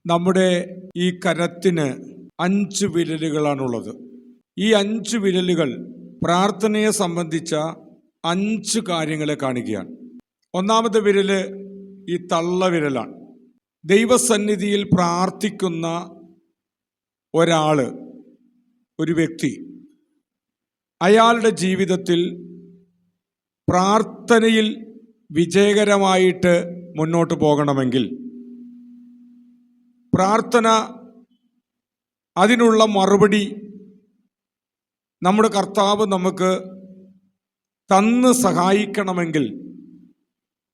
നമ്മുടെ ഈ കരത്തിന് 5 വിരലുകളാണുള്ളത്. ഈ 5 വിരലുകൾ പ്രാർത്ഥനയെ സംബന്ധിച്ച 5 കാര്യങ്ങളെ കാണിക്കുകയാണ്. ഒന്നാമത്തെ വിരല് ഈ തള്ളവിരലാണ്. ദൈവസന്നിധിയിൽ പ്രാർത്ഥിക്കുന്ന ഒരാള്, ഒരു വ്യക്തി, അയാളുടെ ജീവിതത്തിൽ പ്രാർത്ഥനയിൽ വിജയകരമായിട്ട് മുന്നോട്ട് പോകണമെങ്കിൽ, പ്രാർത്ഥന അതിനുള്ള മറുപടി നമ്മുടെ കർത്താവ് നമുക്ക് തന്ന് സഹായിക്കണമെങ്കിൽ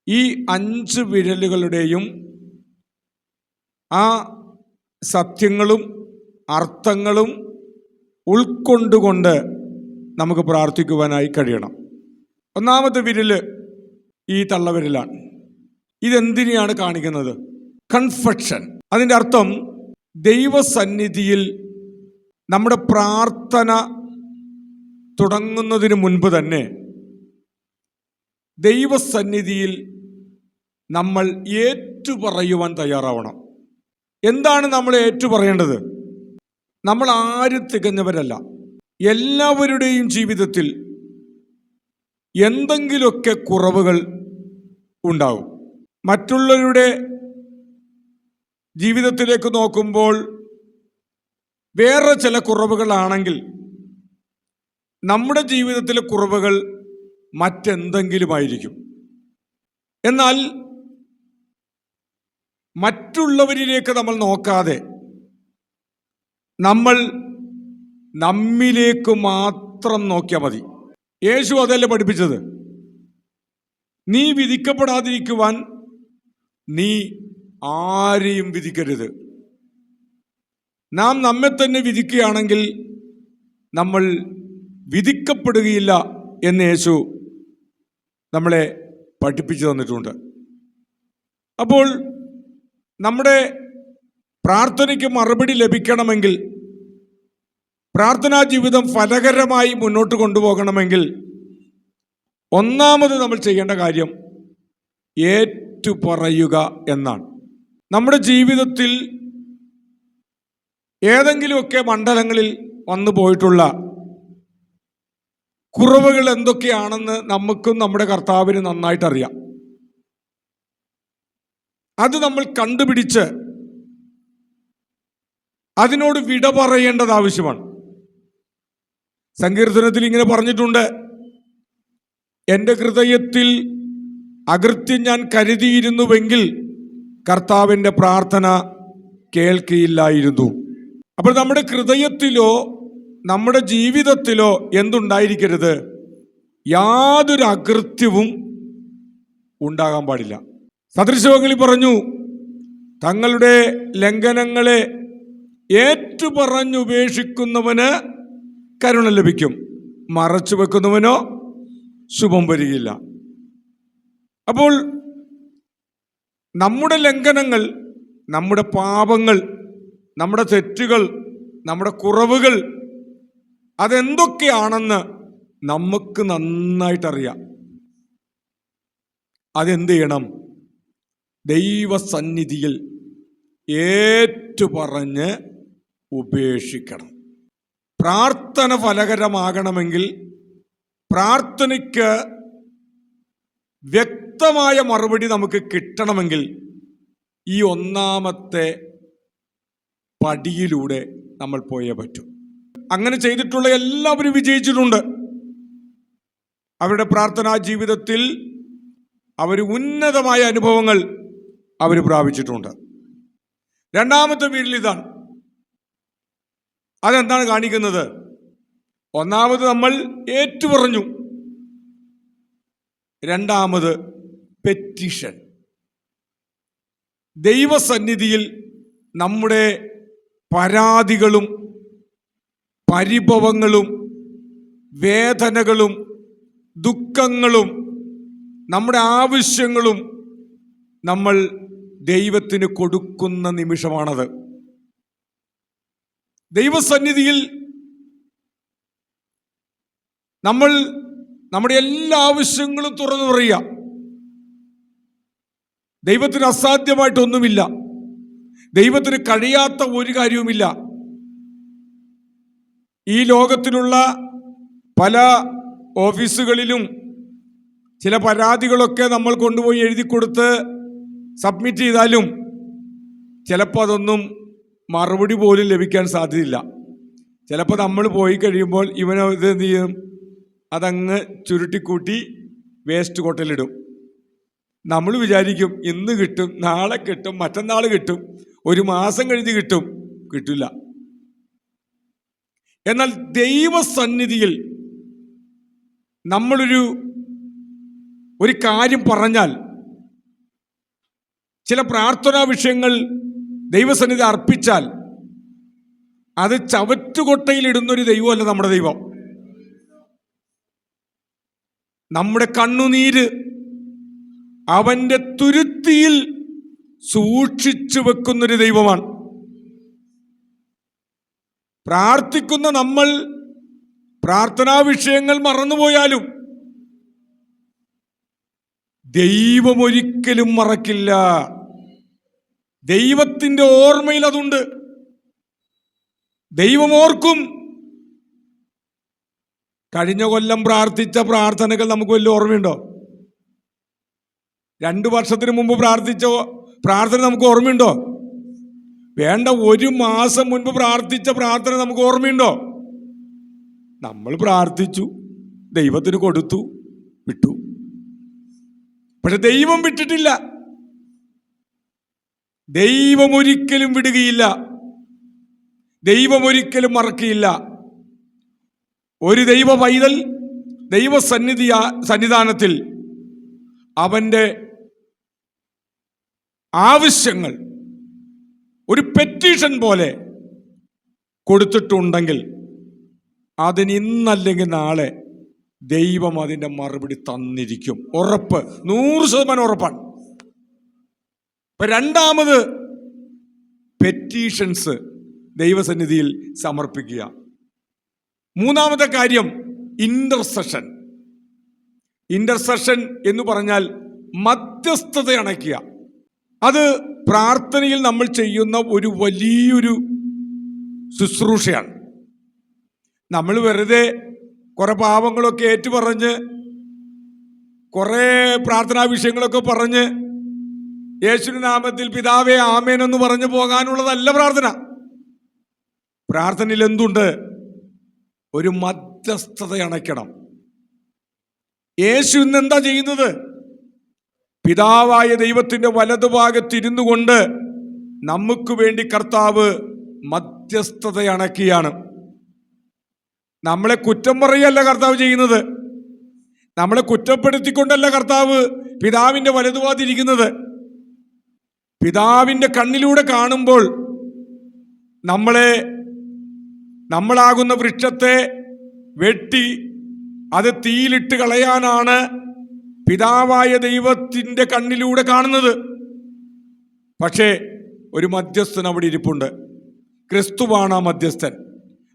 ഈ 5 വിരലുകളുടെയും ആ സത്യങ്ങളും അർത്ഥങ്ങളും ഉൾക്കൊണ്ടുകൊണ്ട് നമുക്ക് പ്രാർത്ഥിക്കുവാനായി കഴിയണം. ഒന്നാമത്തെ വിരല് ഈ തള്ളവിരലാണ്. ഇതെന്തിനെയാണ് കാണിക്കുന്നത്? കൺഫെഷൻ. അതിൻ്റെ അർത്ഥം ദൈവസന്നിധിയിൽ നമ്മുടെ പ്രാർത്ഥന തുടങ്ങുന്നതിന് മുൻപ് തന്നെ ദൈവസന്നിധിയിൽ നമ്മൾ ഏറ്റുപറയുവാൻ തയ്യാറാവണം. എന്താണ് നമ്മൾ ഏറ്റുപറയേണ്ടത്? നമ്മൾ ആരും തികഞ്ഞവരല്ല. എല്ലാവരുടെയും ജീവിതത്തിൽ എന്തെങ്കിലുമൊക്കെ കുറവുകൾ ഉണ്ടാവും. മറ്റുള്ളവരുടെ ജീവിതത്തിലേക്ക് നോക്കുമ്പോൾ വേറെ ചില കുറവുകളാണെങ്കിൽ നമ്മുടെ ജീവിതത്തിലെ കുറവുകൾ മറ്റെന്തെങ്കിലുമായിരിക്കും. എന്നാൽ മറ്റുള്ളവരിലേക്ക് നമ്മൾ നോക്കാതെ നമ്മൾ നമ്മിലേക്ക് മാത്രം നോക്കിയാൽ മതി. യേശു അതല്ലേ പഠിപ്പിച്ചത്? നീ വിധിക്കപ്പെടാതിരിക്കുവാൻ നീ ആരെയും വിധിക്കരുത്. നാം നമ്മെ തന്നെ വിധിക്കുകയാണെങ്കിൽ നമ്മൾ വിധിക്കപ്പെടുകയില്ല എന്ന് യേശു നമ്മളെ പഠിപ്പിച്ചു തന്നിട്ടുണ്ട്. അപ്പോൾ നമ്മുടെ പ്രാർത്ഥനയ്ക്ക് മറുപടി ലഭിക്കണമെങ്കിൽ, പ്രാർത്ഥനാ ജീവിതം ഫലകരമായി മുന്നോട്ട് കൊണ്ടുപോകണമെങ്കിൽ, ഒന്നാമത് നമ്മൾ ചെയ്യേണ്ട കാര്യം ഏറ്റുപറയുക എന്നാണ്. നമ്മുടെ ജീവിതത്തിൽ ഏതെങ്കിലുമൊക്കെ മണ്ഡലങ്ങളിൽ വന്നു പോയിട്ടുള്ള കുറവുകൾ എന്തൊക്കെയാണെന്ന് നമുക്കും നമ്മുടെ കർത്താവിന് നന്നായിട്ടറിയാം. അത് നമ്മൾ കണ്ടുപിടിച്ച് അതിനോട് വിട പറയേണ്ടത് ആവശ്യമാണ്. സങ്കീർത്തനത്തിൽ ഇങ്ങനെ പറഞ്ഞിട്ടുണ്ട്, എൻ്റെ ഹൃദയത്തിൽ അകൃത്യം ഞാൻ കരുതിയിരുന്നുവെങ്കിൽ കർത്താവിൻ്റെ പ്രാർത്ഥന കേൾക്കില്ലായിരുന്നു. അപ്പോൾ നമ്മുടെ ഹൃദയത്തിലോ നമ്മുടെ ജീവിതത്തിലോ എന്തുണ്ടായിരിക്കരുത്? യാതൊരു അകൃത്യവും ഉണ്ടാകാൻ പാടില്ല. സദൃശവാക്യങ്ങളിൽ പറഞ്ഞു, തങ്ങളുടെ ലംഘനങ്ങളെ ഏറ്റുപറഞ്ഞുപേക്ഷിക്കുന്നവന് കരുണ ലഭിക്കും, മറച്ചു വെക്കുന്നവനോ ശുഭം വരികയില്ല. അപ്പോൾ നമ്മുടെ ലംഘനങ്ങൾ, നമ്മുടെ പാപങ്ങൾ, നമ്മുടെ തെറ്റുകൾ, നമ്മുടെ കുറവുകൾ അതെന്തൊക്കെയാണെന്ന് നമുക്ക് നന്നായിട്ടറിയാം. അതെന്ത് ചെയ്യണം? ദൈവസന്നിധിയിൽ ഏറ്റുപറഞ്ഞ് ഉപേക്ഷിക്കണം. പ്രാർത്ഥന ഫലകരമാകണമെങ്കിൽ, പ്രാർത്ഥനയ്ക്ക് വ്യക്തമായ മറുപടി നമുക്ക് കിട്ടണമെങ്കിൽ ഈ ഒന്നാമത്തെ പടിയിലൂടെ നമ്മൾ പോയേ പറ്റൂ. അങ്ങനെ ചെയ്തിട്ടുള്ള എല്ലാവരും വിജയിച്ചിട്ടുണ്ട്. അവരുടെ പ്രാർത്ഥനാ ജീവിതത്തിൽ അവർ ഉന്നതമായ അനുഭവങ്ങൾ അവർ പ്രാപിച്ചിട്ടുണ്ട്. രണ്ടാമത്തെ വീട്ടിൽ ഇതാണ്. അതെന്താണ് കാണിക്കുന്നത്? ഒന്നാമത് നമ്മൾ ഏറ്റുപറഞ്ഞു, രണ്ടാമത് പെറ്റീഷൻ. ദൈവസന്നിധിയിൽ നമ്മുടെ പരാതികളും പരിഭവങ്ങളും വേദനകളും ദുഃഖങ്ങളും നമ്മുടെ ആവശ്യങ്ങളും നമ്മൾ ദൈവത്തിന് കൊടുക്കുന്ന നിമിഷമാണത്. ദൈവസന്നിധിയിൽ നമ്മൾ നമ്മുടെ എല്ലാ ആവശ്യങ്ങളും തുറന്നു പറയുക. ദൈവത്തിന് അസാധ്യമായിട്ടൊന്നുമില്ല. ദൈവത്തിന് കഴിയാത്ത ഒരു കാര്യവുമില്ല. ഈ ലോകത്തിലുള്ള പല ഓഫീസുകളിലും ചില പരാതികളൊക്കെ നമ്മൾ കൊണ്ടുപോയി എഴുതി കൊടുത്ത് സബ്മിറ്റ് ചെയ്താലും ചിലപ്പോൾ അതൊന്നും മറുപടി പോലും ലഭിക്കാൻ സാധ്യതയില്ല. ചിലപ്പോൾ നമ്മൾ പോയി കഴിയുമ്പോൾ ഇവനോ ഇത് എന്ത് ചെയ്യും, അതങ്ങ് ചുരുട്ടിക്കൂട്ടി വേസ്റ്റ് കൊട്ടലിടും. നമ്മൾ വിചാരിക്കും ഇന്ന് കിട്ടും, നാളെ കിട്ടും, മറ്റന്നാൾ കിട്ടും, ഒരു മാസം കഴിഞ്ഞ് കിട്ടും. കിട്ടില്ല. എന്നാൽ ദൈവസന്നിധിയിൽ നമ്മളൊരു കാര്യം പറഞ്ഞാൽ, ചില പ്രാർത്ഥനാ വിഷയങ്ങൾ ദൈവസന്നിധി അർപ്പിച്ചാൽ, അത് ചവറ്റുകൊട്ടയിലിടുന്നൊരു ദൈവമല്ല നമ്മുടെ ദൈവം. നമ്മുടെ കണ്ണുനീര് അവൻ്റെ തുരുത്തിയിൽ സൂക്ഷിച്ചു വെക്കുന്നൊരു ദൈവമാണ്. പ്രാർത്ഥിക്കുന്ന നമ്മൾ പ്രാർത്ഥനാ വിഷയങ്ങൾ മറന്നുപോയാലും ദൈവം ഒരിക്കലും മറക്കില്ല. ദൈവത്തിൻ്റെ ഓർമ്മയിൽ അതുണ്ട്. ദൈവം ഓർക്കും. കഴിഞ്ഞ കൊല്ലം പ്രാർത്ഥിച്ച പ്രാർത്ഥനകൾ നമുക്ക് വല്ല ഓർമ്മയുണ്ടോ? 2 വർഷത്തിന് മുമ്പ് പ്രാർത്ഥിച്ച പ്രാർത്ഥന നമുക്ക് ഓർമ്മയുണ്ടോ? വേണ്ട, 1 മാസം മുൻപ് പ്രാർത്ഥിച്ച പ്രാർത്ഥന നമുക്ക് ഓർമ്മയുണ്ടോ? നമ്മൾ പ്രാർത്ഥിച്ചു, ദൈവത്തിന് കൊടുത്തു, വിട്ടു. പക്ഷെ ദൈവം വിട്ടിട്ടില്ല. ദൈവം ഒരിക്കലും വിടുകയില്ല. ദൈവം ഒരിക്കലും മറക്കില്ല. ഒരു ദൈവ പൈതൽ സന്നിധാനത്തിൽ അവൻ്റെ ആവശ്യങ്ങൾ ഒരു പെറ്റീഷൻ പോലെ കൊടുത്തിട്ടുണ്ടെങ്കിൽ അതിന് ഇന്നല്ലെങ്കിൽ നാളെ ദൈവം അതിൻ്റെ മറുപടി തന്നിരിക്കും. ഉറപ്പ്, 100% ഉറപ്പാണ്. ഇപ്പൊ 2ാമത് പെറ്റീഷൻസ് ദൈവസന്നിധിയിൽ സമർപ്പിക്കുക. 3ാമത്തെ കാര്യം ഇന്റർസെഷൻ. ഇന്റർസെഷൻ എന്ന് പറഞ്ഞാൽ മധ്യസ്ഥത അണയ്ക്കുക. അത് പ്രാർത്ഥനയിൽ നമ്മൾ ചെയ്യുന്ന ഒരു വലിയൊരു ശുശ്രൂഷയാണ്. നമ്മൾ വെറുതെ കുറെ പാവങ്ങളൊക്കെ ഏറ്റുപറഞ്ഞ് കുറെ പ്രാർത്ഥനാ വിഷയങ്ങളൊക്കെ പറഞ്ഞ് യേശുവിന്റെ നാമത്തിൽ പിതാവേ ആമേൻ എന്ന് പറഞ്ഞു പോകാനുള്ളതല്ല പ്രാർത്ഥന. പ്രാർത്ഥനയിൽ എന്തുണ്ട്? ഒരു മധ്യസ്ഥത അണയ്ക്കണം. യേശു ഇന്ന് എന്താ ചെയ്യുന്നത്? പിതാവായ ദൈവത്തിന്റെ വലതുഭാഗത്തിരുന്നു കൊണ്ട് നമുക്ക് വേണ്ടി കർത്താവ് മധ്യസ്ഥത അണയ്ക്കുകയാണ്. നമ്മളെ കുറ്റം പറയല്ല കർത്താവ് ചെയ്യുന്നത്. നമ്മളെ കുറ്റപ്പെടുത്തിക്കൊണ്ടല്ല കർത്താവ് പിതാവിന്റെ വലതുഭാഗത്തിരിക്കുന്നത്. പിതാവിന്റെ കണ്ണിലൂടെ കാണുമ്പോൾ നമ്മളാകുന്ന വൃക്ഷത്തെ വെട്ടി അത് തീയിലിട്ട് കളയാനാണ് പിതാവായ ദൈവത്തിൻ്റെ കണ്ണിലൂടെ കാണുന്നത്. പക്ഷേ ഒരു മധ്യസ്ഥൻ അവിടെ ഇരിപ്പുണ്ട്. ക്രിസ്തുവാണ് ആ മധ്യസ്ഥൻ.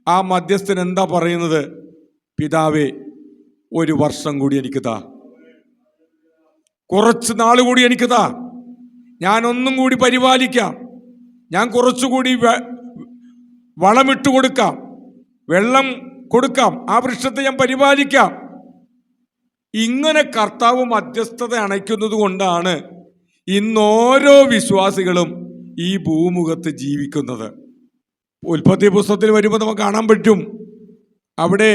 ആ മധ്യസ്ഥൻ എന്താ പറയുന്നത്? പിതാവേ, 1 വർഷം കൂടി എനിക്ക് താ, കുറച്ച് നാൾ കൂടി എനിക്ക് താ, ഞാൻ ഒന്നും കൂടി പരിപാലിക്കാം, ഞാൻ കുറച്ചുകൂടി വളമിട്ട് കൊടുക്കാം, വെള്ളം കൊടുക്കാം, ആ വൃക്ഷത്തെ ഞാൻ പരിപാലിക്കാം. ഇങ്ങനെ കർത്താവ് മധ്യസ്ഥത അണയ്ക്കുന്നത് കൊണ്ടാണ് ഇന്നോരോ വിശ്വാസികളും ഈ ഭൂമുഖത്ത് ജീവിക്കുന്നത്. ഉൽപ്പത്തി പുസ്തകത്തിൽ വരുമ്പോൾ നമുക്ക് കാണാൻ പറ്റും, അവിടെ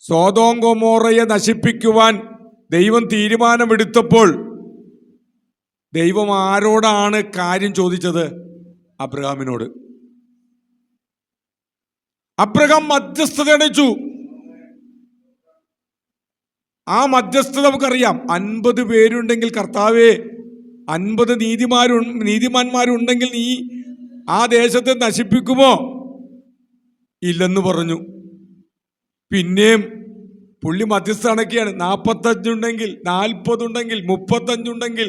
സോദോം ഗൊമോറയെ നശിപ്പിക്കുവാൻ ദൈവം തീരുമാനമെടുത്തപ്പോൾ ദൈവം ആരോടാണ് കാര്യം ചോദിച്ചത്? അബ്രഹാമിനോട്. അബ്രഹാം മധ്യസ്ഥത അണച്ചു. ആ മധ്യസ്ഥത നമുക്കറിയാം. 50 പേരുണ്ടെങ്കിൽ കർത്താവേ, 50 നീതിമാന്മാരുണ്ടെങ്കിൽ നീ ആ ദേശത്തെ നശിപ്പിക്കുമോ? ഇല്ലെന്ന് പറഞ്ഞു. പിന്നെയും പുള്ളി മധ്യസ്ഥ അണയ്ക്കുകയാണ്. 45 ഉണ്ടെങ്കിൽ, 40 ഉണ്ടെങ്കിൽ, 35 ഉണ്ടെങ്കിൽ,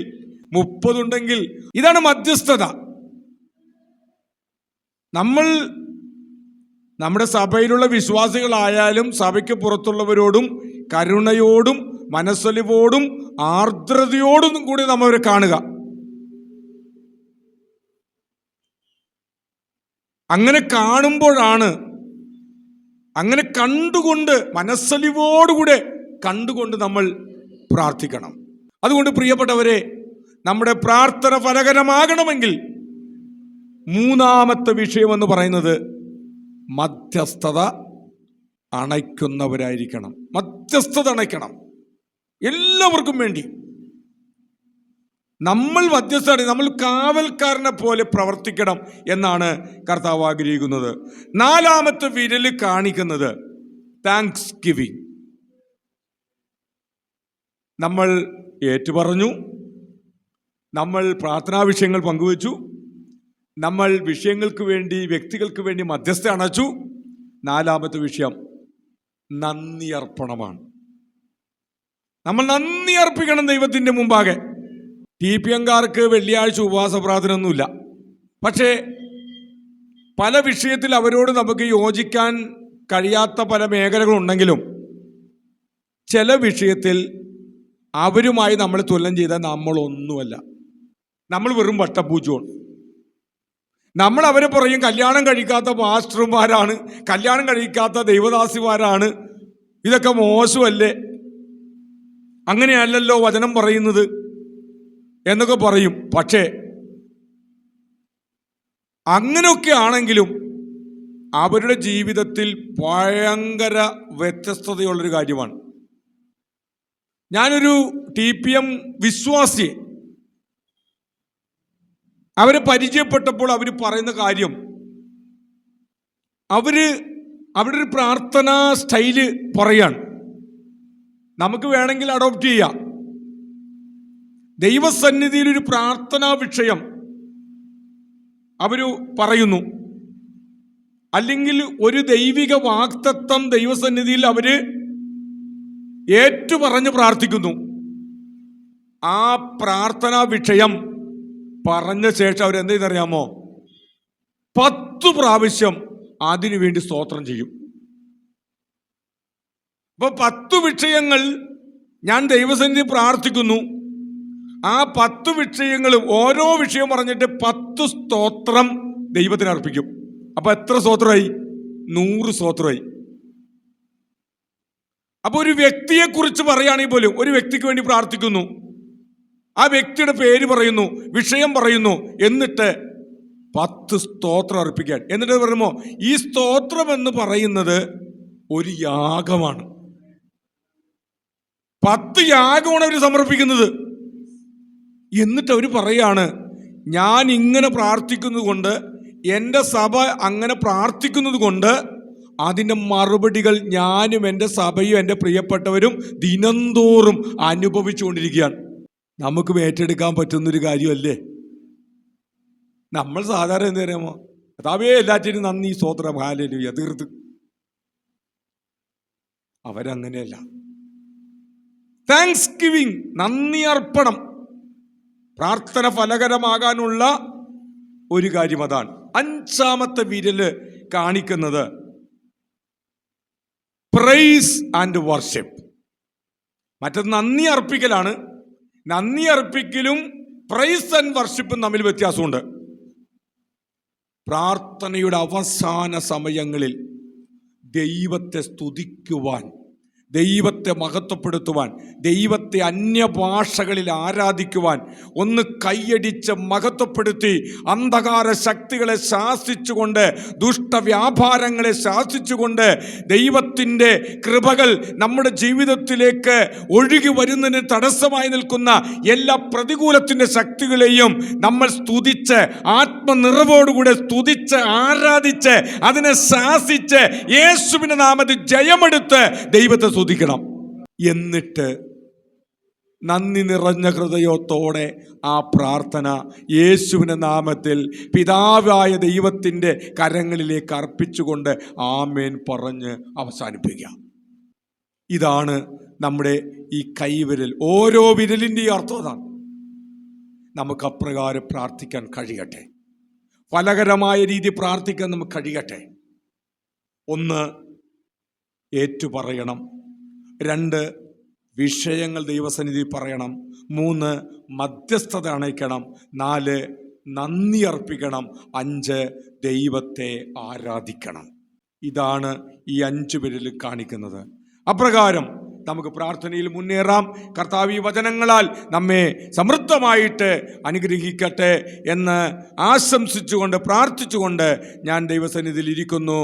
30 ഉണ്ടെങ്കിൽ. ഇതാണ് മധ്യസ്ഥത. നമ്മുടെ സഭയിലുള്ള വിശ്വാസികളായാലും സഭയ്ക്ക് പുറത്തുള്ളവരോടും കരുണയോടും മനസ്സലിവോടും ആർദ്രതയോടും കൂടി നമ്മളവരെ കാണുക. അങ്ങനെ കാണുമ്പോഴാണ്, അങ്ങനെ കണ്ടുകൊണ്ട്, മനസ്സലിവോടുകൂടെ കണ്ടുകൊണ്ട് നമ്മൾ പ്രാർത്ഥിക്കണം. അതുകൊണ്ട് പ്രിയപ്പെട്ടവരെ, നമ്മുടെ പ്രാർത്ഥന ഫലകരമാകണമെങ്കിൽ മൂന്നാമത്തെ വിഷയം എന്ന് പറയുന്നത് മധ്യസ്ഥത അണയ്ക്കുന്നവരായിരിക്കണം. മധ്യസ്ഥത അണയ്ക്കണം എല്ലാവർക്കും വേണ്ടി. നമ്മൾ മധ്യസ്ഥത, നമ്മൾ കാവൽക്കാരനെ പോലെ പ്രവർത്തിക്കണം എന്നാണ് കർത്താവ് ആഗ്രഹിക്കുന്നത്. നാലാമത്തെ വിരൽ കാണിക്കുന്നത് താങ്ക്സ് ഗിവിങ്. നമ്മൾ ഏറ്റുപറഞ്ഞു, നമ്മൾ പ്രാർത്ഥനാ വിഷയങ്ങൾ പങ്കുവച്ചു, നമ്മൾ വിഷയങ്ങൾക്ക് വേണ്ടി, വ്യക്തികൾക്ക് വേണ്ടി മധ്യസ്ഥ അണച്ചു. നാലാമത്തെ വിഷയം നന്ദി അർപ്പണമാണ്. നമ്മൾ നന്ദി അർപ്പിക്കണം ദൈവത്തിൻ്റെ മുമ്പാകെ. TPMകാർക്ക് വെള്ളിയാഴ്ച ഉപവാസ പ്രാർത്ഥന ഒന്നുമില്ല. പക്ഷേ പല വിഷയത്തിൽ അവരോട് നമുക്ക് യോജിക്കാൻ കഴിയാത്ത പല മേഖലകളുണ്ടെങ്കിലും ചില വിഷയത്തിൽ അവരുമായി നമ്മൾ തുലനം ചെയ്താൽ നമ്മളൊന്നുമല്ല, നമ്മൾ വെറും വട്ടപ്പൂച്ചോൺ. നമ്മൾ അവരെ പറയും കല്യാണം കഴിക്കാത്ത പാസ്റ്റർമാരാണ്, കല്യാണം കഴിക്കാത്ത ദൈവദാസിമാരാണ്, ഇതൊക്കെ മോശമല്ലേ, അങ്ങനെയല്ലല്ലോ വചനം പറയുന്നത് എന്നൊക്കെ പറയും. പക്ഷേ അങ്ങനെയൊക്കെ ആണെങ്കിലും അവരുടെ ജീവിതത്തിൽ ഭയങ്കര വ്യത്യസ്തതയുള്ളൊരു കാര്യമാണ്. ഞാനൊരു TPM വിശ്വാസി, അവരെ പരിചയപ്പെട്ടപ്പോൾ അവർ പറയുന്ന കാര്യം, അവരുടെ ഒരു പ്രാർത്ഥനാ സ്റ്റൈല് പറയാണ്. നമുക്ക് വേണമെങ്കിൽ അഡോപ്റ്റ് ചെയ്യാം. ദൈവസന്നിധിയിൽ ഒരു പ്രാർത്ഥനാ വിഷയം അവർ പറയുന്നു, അല്ലെങ്കിൽ ഒരു ദൈവിക വാഗ്ദത്തം ദൈവസന്നിധിയിൽ അവർ ഏറ്റുപറഞ്ഞ് പ്രാർത്ഥിക്കുന്നു. ആ പ്രാർത്ഥനാ വിഷയം പറഞ്ഞ ശേഷം അവരെന്ത് ചെയ്യുന്നറിയാമോ? 10 പ്രാവശ്യം അതിനു വേണ്ടി സ്തോത്രം ചെയ്യും. അപ്പൊ 10 വിഷയങ്ങൾ ഞാൻ ദൈവസന്നിധി പ്രാർത്ഥിക്കുന്നു. ആ 10 വിഷയങ്ങളും ഓരോ വിഷയം പറഞ്ഞിട്ട് 10 സ്തോത്രം ദൈവത്തിന് അർപ്പിക്കും. അപ്പൊ എത്ര സ്തോത്രമായി? 100 സ്തോത്രമായി. അപ്പൊ ഒരു വ്യക്തിയെ കുറിച്ച് പറയുകയാണെങ്കിൽ പോലും, ഒരു വ്യക്തിക്ക് വേണ്ടി പ്രാർത്ഥിക്കുന്നു, ആ വ്യക്തിയുടെ പേര് പറയുന്നു, വിഷയം പറയുന്നു, എന്നിട്ട് 10 സ്തോത്രം അർപ്പിക്കാൻ. എന്നിട്ട് പറയുമ്പോ ഈ സ്തോത്രം എന്ന് പറയുന്നത് ഒരു യാഗമാണ്. 10 യാഗമാണ് അവർ സമർപ്പിക്കുന്നത്. എന്നിട്ട് അവർ പറയാണ്, ഞാൻ ഇങ്ങനെ പ്രാർത്ഥിക്കുന്നത് കൊണ്ട്, എൻ്റെ സഭ അങ്ങനെ പ്രാർത്ഥിക്കുന്നത് കൊണ്ട് അതിൻ്റെ മറുപടികൾ ഞാനും എൻ്റെ സഭയും എൻ്റെ പ്രിയപ്പെട്ടവരും ദിനംതോറും അനുഭവിച്ചുകൊണ്ടിരിക്കുകയാണ്. നമുക്ക് ഏറ്റെടുക്കാൻ പറ്റുന്നൊരു കാര്യമല്ലേ? നമ്മൾ സാധാരണ എന്ത് പറയുമോ, കർത്താവേ എല്ലാറ്റിനും നന്ദി സ്തോത്രം ഹല്ലേലൂയ തീർത്ത്. അവരങ്ങനെയല്ല. താങ്ക്സ് ഗിവിങ്, നന്ദി അർപ്പണം, പ്രാർത്ഥന ഫലകരമാകാനുള്ള ഒരു കാര്യം അതാണ്. 5-ാമത്തെ വിരല് കാണിക്കുന്നത് പ്രൈസ് ആൻഡ് വർഷിപ്പ്. മറ്റത് നന്ദി അർപ്പിക്കലാണ്. നന്ദി അർപ്പിക്കലും പ്രൈസ് ആൻഡ് വർഷിപ്പും തമ്മിൽ വ്യത്യാസമുണ്ട്. പ്രാർത്ഥനയുടെ അവസാന സമയങ്ങളിൽ ദൈവത്തെ സ്തുതിക്കുവാൻ, ദൈവത്തെ മഹത്വപ്പെടുത്തുവാൻ, ദൈവത്തെ അന്യഭാഷകളിൽ ആരാധിക്കുവാൻ, ഒന്ന് കൈയടിച്ച് മഹത്വപ്പെടുത്തി അന്ധകാര ശക്തികളെ ശാസിച്ചുകൊണ്ട്, ദുഷ്ടവ്യാപാരങ്ങളെ ശാസിച്ചുകൊണ്ട്, ദൈവത്തിൻ്റെ കൃപകൾ നമ്മുടെ ജീവിതത്തിലേക്ക് ഒഴുകി വരുന്നതിന് തടസ്സമായി നിൽക്കുന്ന എല്ലാ പ്രതികൂലത്തിൻ്റെ ശക്തികളെയും നമ്മൾ സ്തുതിച്ച്, ആത്മനിറവോടുകൂടെ സ്തുതിച്ച് ആരാധിച്ച്, അതിനെ ശാസിച്ച് യേശുവിന്റെ നാമത്തിൽ ജയമെടുത്ത് ദൈവത്തെ സ്തുതിക്കണം. എന്നിട്ട് നന്ദി നിറഞ്ഞ ഹൃദയത്തോടെ ആ പ്രാർത്ഥന യേശുവിന്റെ നാമത്തിൽ പിതാവായ ദൈവത്തിൻ്റെ കരങ്ങളിലേക്ക് അർപ്പിച്ചുകൊണ്ട് ആമേൻ പറഞ്ഞ് അവസാനിപ്പിക്കുക. ഇതാണ് നമ്മുടെ ഈ കൈവിരൽ. ഓരോ വിരലിൻ്റെയും അർത്ഥം അതാണ്. നമുക്ക് അപ്രകാരം പ്രാർത്ഥിക്കാൻ കഴിയട്ടെ. ഫലകരമായ രീതി പ്രാർത്ഥിക്കാൻ നമുക്ക് കഴിയട്ടെ. 1, ഏറ്റുപറയണം. 2, വിഷയങ്ങൾ ദൈവസന്നിധി പറയണം. 3, മധ്യസ്ഥത അണയ്ക്കണം. 4, നന്ദി അർപ്പിക്കണം, 5 ദൈവത്തെ ആരാധിക്കണം. ഇതാണ് ഈ 5 പേരിൽ കാണിക്കുന്നത്. അപ്രകാരം നമുക്ക് പ്രാർത്ഥനയിൽ മുന്നേറാം. കർത്താവ് ഈ വചനങ്ങളാൽ നമ്മെ സമൃദ്ധമായിട്ട് അനുഗ്രഹിക്കട്ടെ എന്ന് ആശംസിച്ചുകൊണ്ട് പ്രാർത്ഥിച്ചുകൊണ്ട് ഞാൻ ദൈവസന്നിധിയിൽ ഇരിക്കുന്നു.